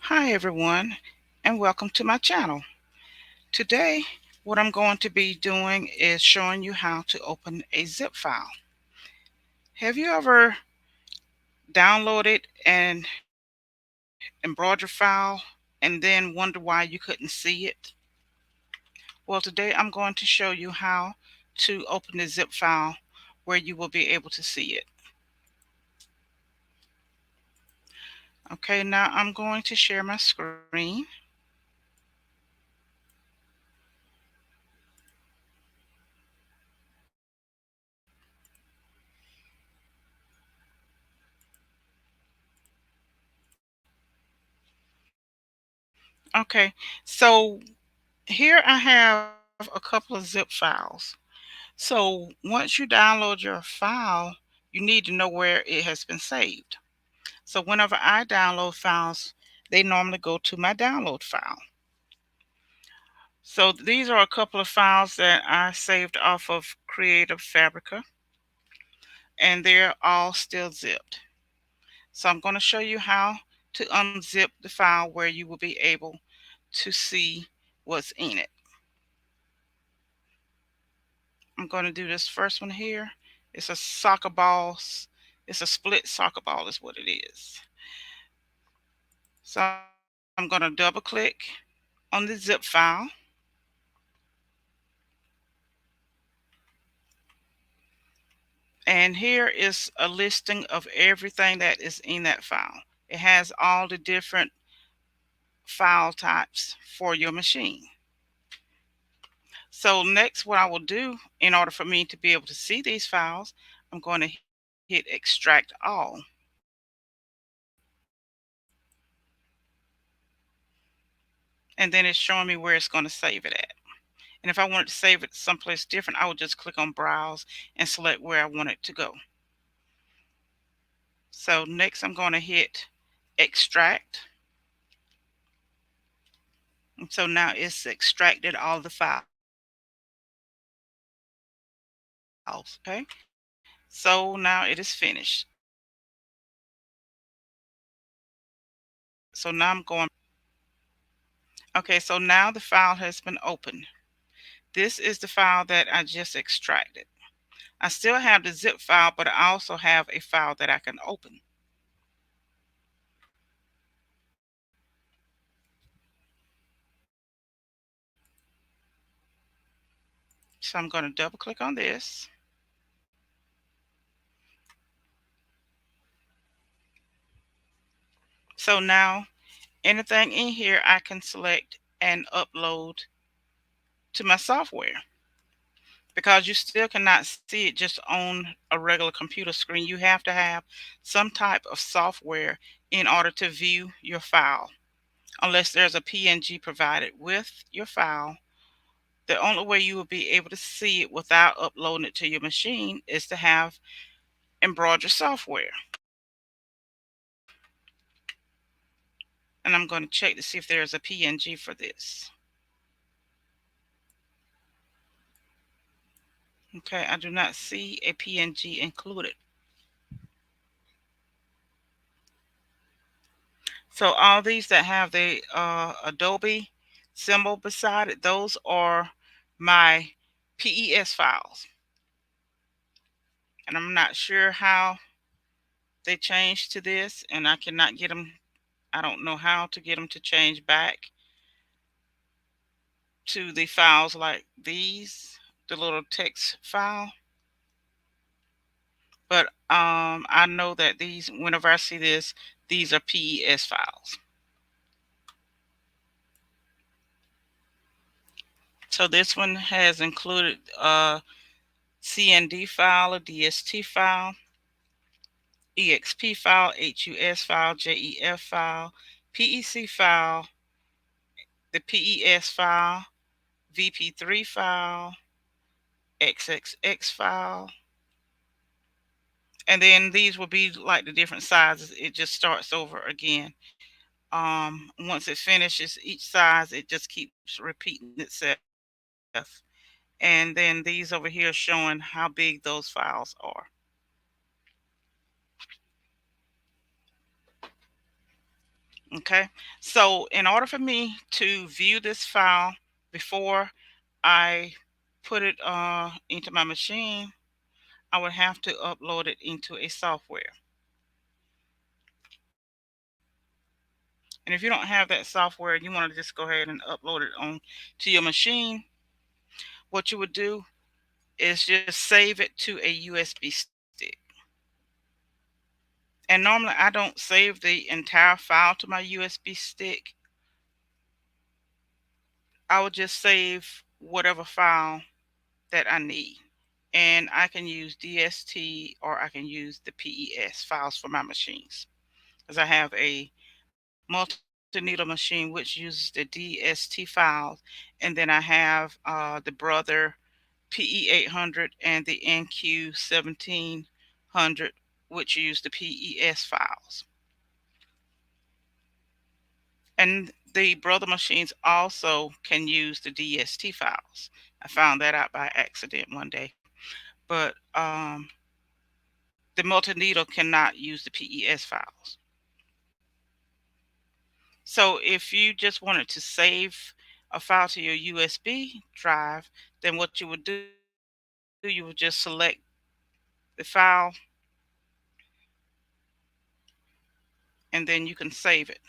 Hi everyone, and welcome to my channel. Today what I'm going to be doing is showing you how to open a zip file. Have you ever downloaded an embroidery file and then wonder why you couldn't see it? Well, today I'm going to show you how to open the zip file where you will be able to see it. Okay, now I'm going to share my screen. Okay, so here I have a couple of zip files. So once you download your file, you need to know where it has been saved. So whenever I download files, they normally go to my download file. So these are a couple of files that I saved off of Creative Fabrica, and they're all still zipped. So I'm going to show you how to unzip the file where you will be able to see what's in it. I'm going to do this first one here. It's a soccer ball. It's a split soccer ball is what it is. So I'm going to double click on the zip file. And here is a listing of everything that is in that file. It has all the different file types for your machine. So next what I will do in order for me to be able to see these files, I'm going to hit extract all. And then it's showing me where it's going to save it at. And if I wanted to save it someplace different, I would just click on browse and select where I want it to go. So next I'm going to hit extract. And so now it's extracted all the files. Okay. So now it is finished. So now I'm going back to my file. Okay, so now the file has been opened. This is the file that I just extracted. I still have the zip file, but I also have a file that I can open. So I'm going to double click on this. So now anything in here I can select and upload to my software. Because you still cannot see it just on a regular computer screen, you have to have some type of software in order to view your file. Unless there's a PNG provided with your file, the only way you will be able to see it without uploading it to your machine is to have embroidery software. And I'm going to check to see if there's a PNG for this. Okay, I do not see a PNG included. So all these that have the Adobe symbol beside it, those are my PES files. And I'm not sure how they changed to this, and I cannot get them. I don't know how to get them to change back to the files like these, the little text file. But I know that these, whenever I see this, these are PES files. So this one has included a CND file, a DST file, EXP file, HUS file, JEF file, PEC file, the PES file, VP3 file, XXX file, and then these will be like the different sizes. It just starts over again. Once it finishes each size, it just keeps repeating itself. And then these over here showing how big those files are. Okay. So in order for me to view this file before I put it into my machine, I would have to upload it into a software. And if you don't have that software, you want to just go ahead and upload it on to your machine, what you would do is just save it to a USB stick. And normally I don't save the entire file to my USB stick. I would just save whatever file that I need. And I can use DST or I can use the PES files for my machines. Because I have a multineedle machine which uses the DST files, and then I have the Brother PE800 and the NQ1700 which use the PES files. And the Brother machines also can use the DST files. I found that out by accident one day. But the multi-needle cannot use the PES files. So if you just wanted to save a file to your USB drive, then what you would do, you would just select the file and then you can save it.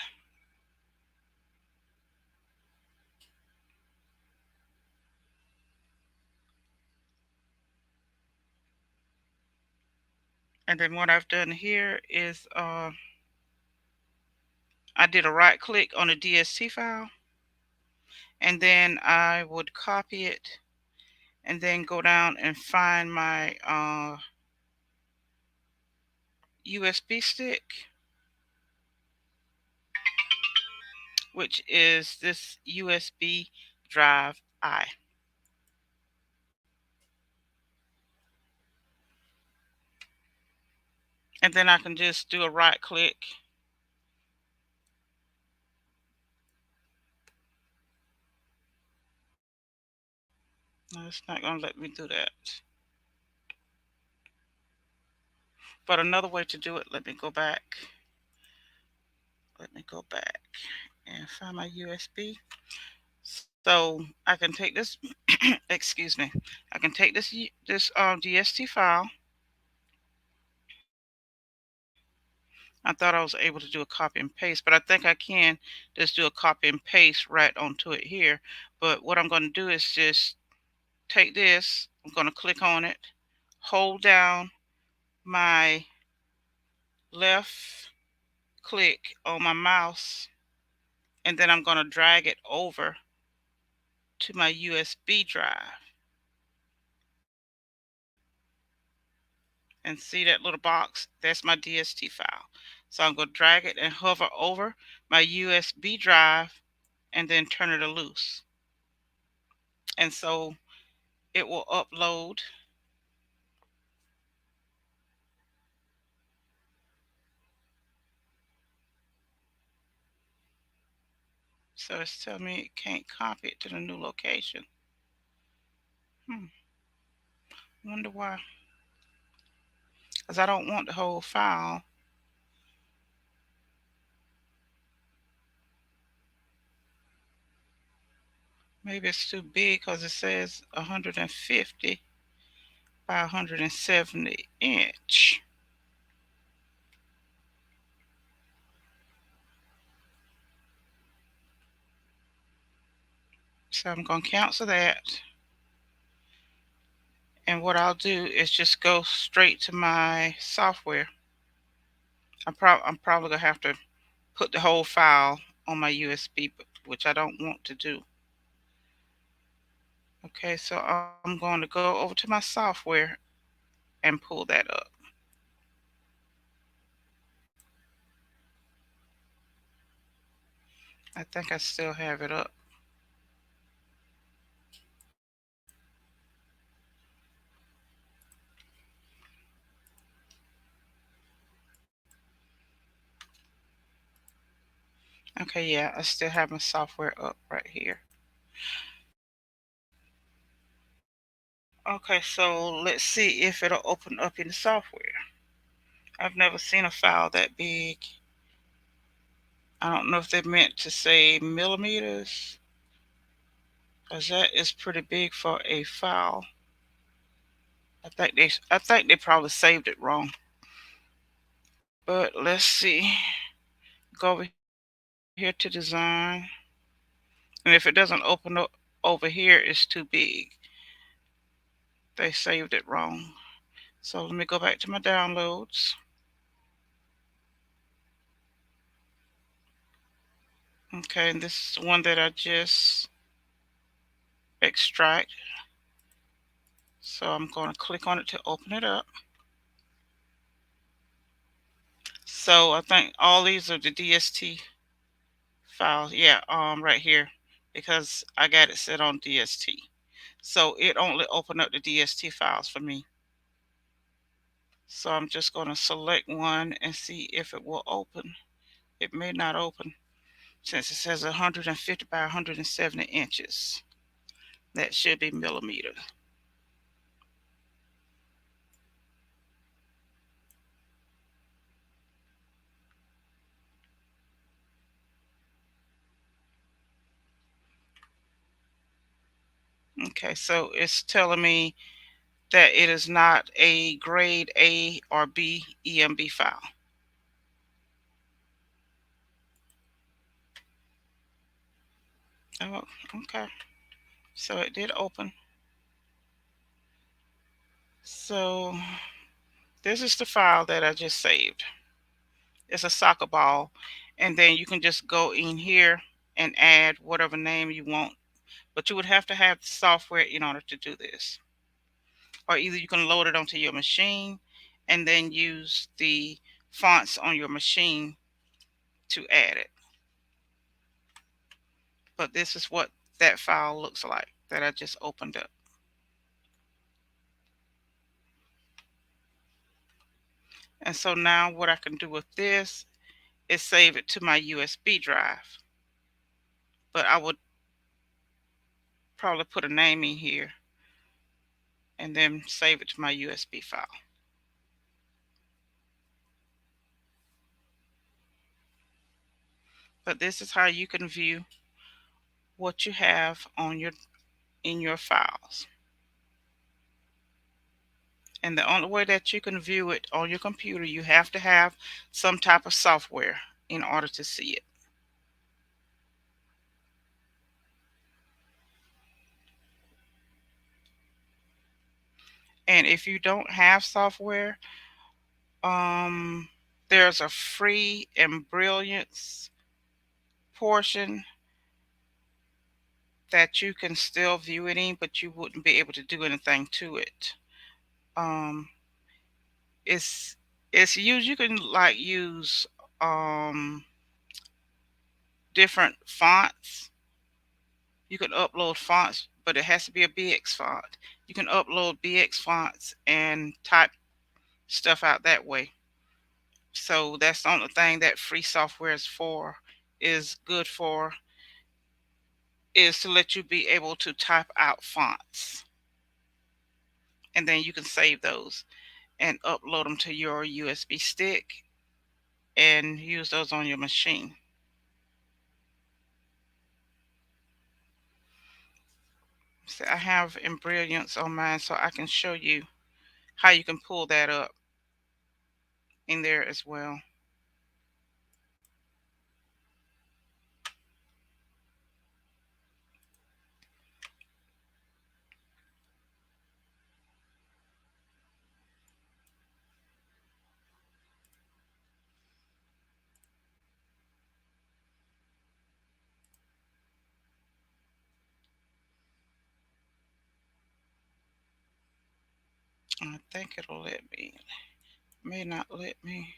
And then what I've done here is I did a right click on the DST file, and then I would copy it and then go down and find my USB stick, which is this USB drive I. And then I can just do a right click. No, it's not going to let me do that. But another way to do it, let me go back. Let me go back and find my USB. So I can take this, excuse me, I can take this DST file. I thought I was able to do a copy and paste, but I think I can just do a copy and paste right onto it here. But what I'm going to do is just take this, I'm going to click on it, hold down my left click on my mouse, and then I'm going to drag it over to my USB drive. And see that little box? That's my DST file. So I'm going to drag it and hover over my USB drive and then turn it loose. And so it will upload. So it's telling me it can't copy it to the new location. Wonder why. Because I don't want the whole file. Maybe it's too big because it says 150 by 170 inch. So I'm going to cancel that. And what I'll do is just go straight to my software. I'm probably going to have to put the whole file on my USB, which I don't want to do. Okay, so I'm going to go over to my software and pull that up. I think I still have it up. Okay, yeah, I still have my software up right here. Okay, so let's see if it'll open up in the software. I've never seen a file that big. I don't know if they meant to say millimeters, because that is pretty big for a file. I think they probably saved it wrong. But let's see. Go over here to design. And if it doesn't open up over here, it's too big. They saved it wrong. So let me go back to my downloads. Okay, and this is the one that I just extract. So I'm going to click on it to open it up. So I think all these are the DST files. Yeah, right here, because I got it set on DST. So it only opened up the DST files for me. So I'm just going to select one and see if it will open. It may not open since it says 150 by 170 inches. That should be millimeters. Okay, so it's telling me that it is not a grade A or B EMB file. Oh, okay. So it did open. So this is the file that I just saved. It's a soccer ball. And then you can just go in here and add whatever name you want. But you would have to have the software in order to do this. Or either you can load it onto your machine and then use the fonts on your machine to add it. But this is what that file looks like that I just opened up. And so now what I can do with this is save it to my USB drive. But I would probably put a name in here and then save it to my USB file. But this is how you can view what you have on your in your files. And the only way that you can view it on your computer, you have to have some type of software in order to see it. And if you don't have software, um, there's a free embroidery portion that you can still view it in, but you wouldn't be able to do anything to it. Um, it's it's used. You can like use um, different fonts. You can upload fonts, but it has to be a BX font. You can upload BX fonts and type stuff out that way. So that's the only thing that free software is good for, is to let you be able to type out fonts. And then you can save those and upload them to your USB stick and use those on your machine. So I have embroidery on mine, so I can show you how you can pull that up in there as well. I think it'll let me. May not let me.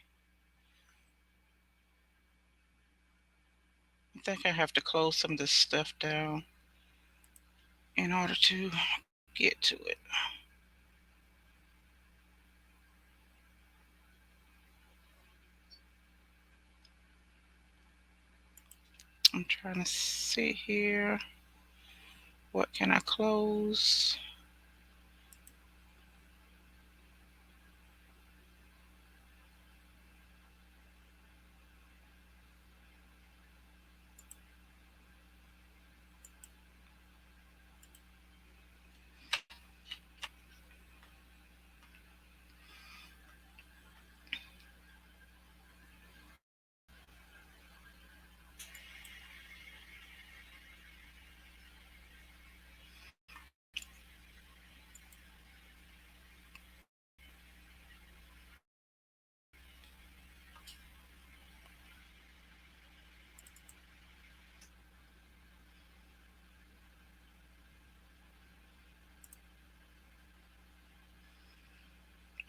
I think I have to close some of this stuff down in order to get to it. I'm trying to see here. What can I close?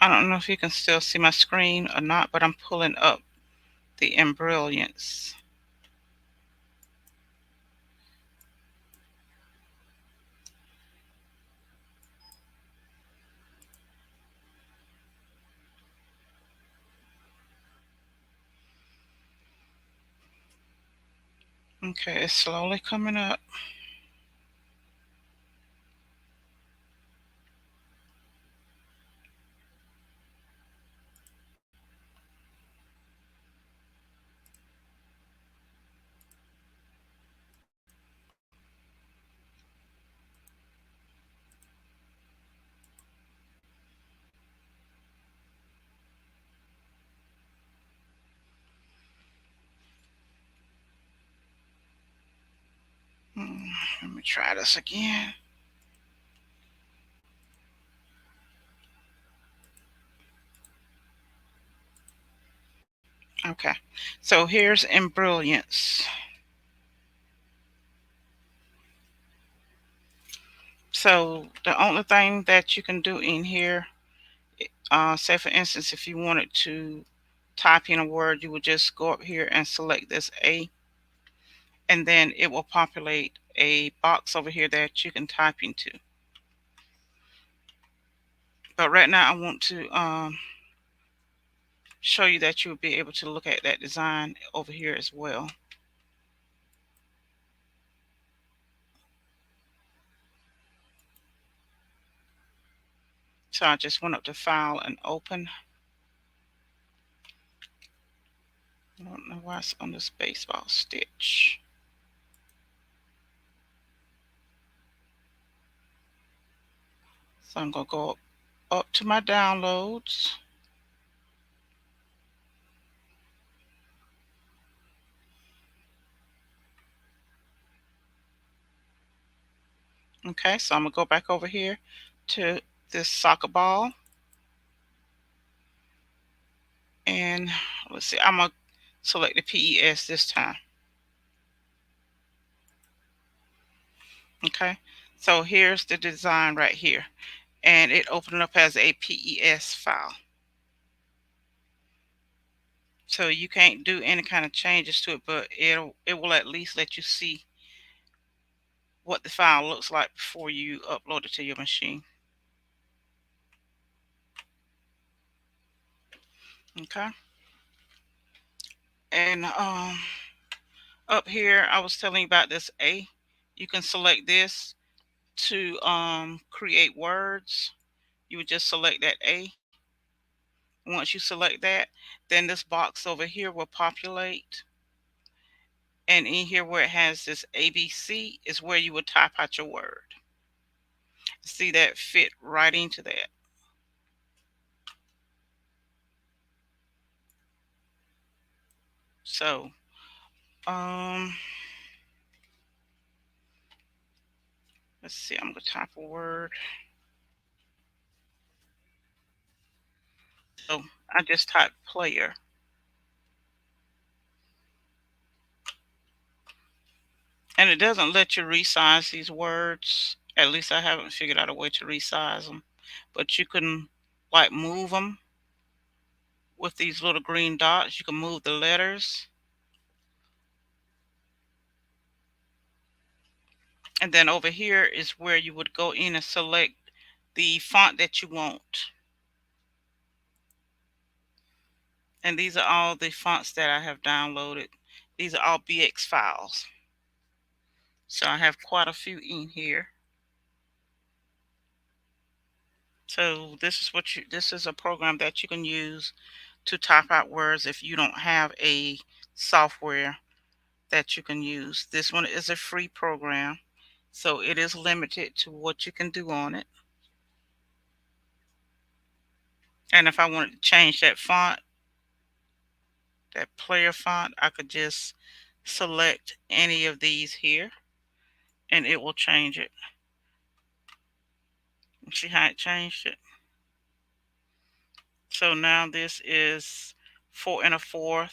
I don't know if you can still see my screen or not, but I'm pulling up the embrilliance. Okay, it's slowly coming up. Hmm, Let me try this again. Okay, so here's embrilliance. So the only thing that you can do in here, say for instance, if you wanted to type in a word, you would just go up here and select this A, and then it will populate a box over here that you can type into. But right now I want to show you that you'll be able to look at that design over here as well. So I just went up to File and Open. I don't know why it's on the Spaceball stitch. So I'm going to go up to my downloads. Okay, so I'm going to go back over here to this soccer ball. And let's see, I'm going to select the PES this time. Okay, so here's the design right here. And it opened up as a PES file. So you can't do any kind of changes to it, but it will at least let you see what the file looks like before you upload it to your machine. Okay, and up here I was telling you about this A. You can select this to create words. You would just select that A. Once you select that, then this box over here will populate, and in here where it has this ABC is where you would type out your word. See, that fit right into that. So um let's see, I'm gonna type a word. So I just typed player, and it doesn't let you resize these words. At least I haven't figured out a way to resize them, but you can like move them with these little green dots. You can move the letters, and then over here is where you would go in and select the font that you want. And these are all the fonts that I have downloaded. These are all BX files. So I have quite a few in here. So this is a program that you can use to type out words if you don't have a software that you can use. This one is a free program, so it is limited to what you can do on it. And if I wanted to change that font, that player font, I could just select any of these here and it will change it. See how it changed it? So now this is 4 1/4,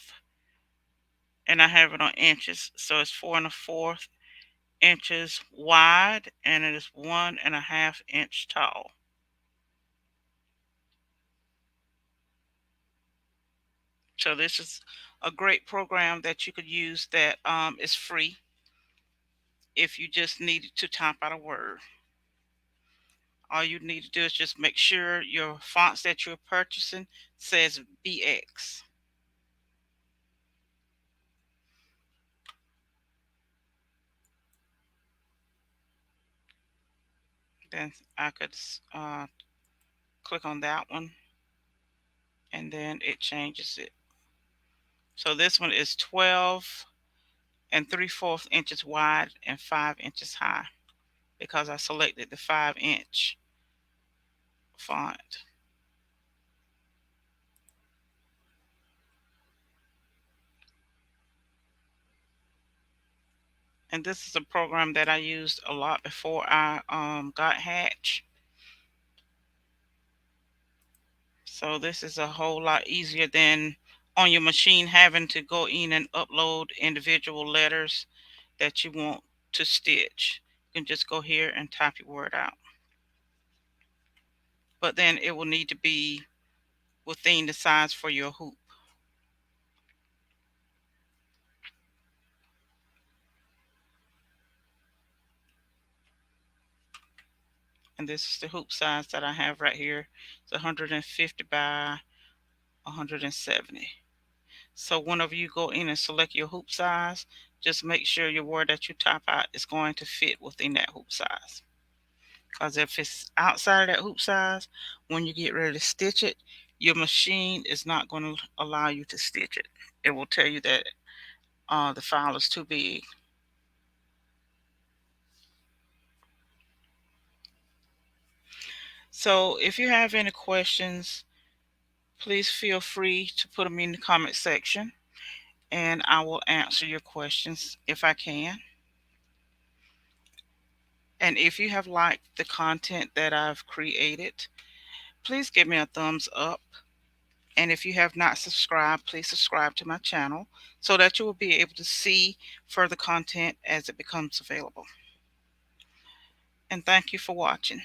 and I have it on inches. So it's 4 1/4 inches wide, and it is 1.5 inch tall. So this is a great program that you could use that is free if you just needed to type out a word. All you need to do is just make sure your fonts that you're purchasing says BX. Then I could click on that one, and then it changes it. So this one is 12 and 3/4 inches wide and 5 inches high because I selected the 5-inch font. And this is a program that I used a lot before I got Hatch. So this is a whole lot easier than on your machine having to go in and upload individual letters that you want to stitch. You can just go here and type your word out. But then it will need to be within the size for your hoop. And this is the hoop size that I have right here. It's 150 by 170. So whenever you go in and select your hoop size, just make sure your word that you type out is going to fit within that hoop size. Because if it's outside of that hoop size, when you get ready to stitch it, your machine is not going to allow you to stitch it. It will tell you that the file is too big. So if you have any questions, please feel free to put them in the comment section and I will answer your questions if I can. And if you have liked the content that I've created, please give me a thumbs up. And if you have not subscribed, please subscribe to my channel so that you will be able to see further content as it becomes available. And thank you for watching.